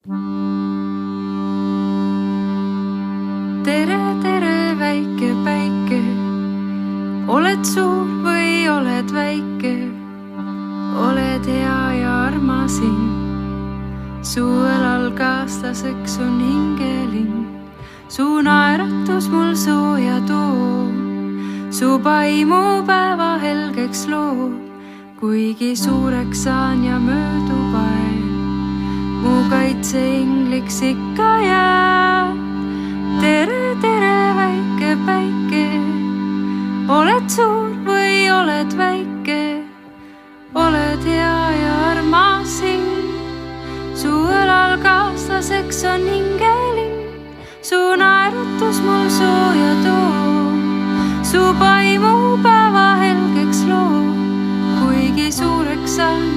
Tere, tere, väike päike, oled suur või oled väike, oled hea ja armasin. Su õlal kaaslaseks on hingeling, su naeratus mul sooja toob, su paimupäeva helgeks loob, kuigi suureks saan ja möödub aeg, mu kaitseingliks ikka jääb. Tere, tere, väike päike, oled suur või oled väike, oled hea ja armasin. Su õlal kaaslaseks on hingeling, su naerutus mul sooja toob, su paimupäeva helgeks loob, kuigi suureks saan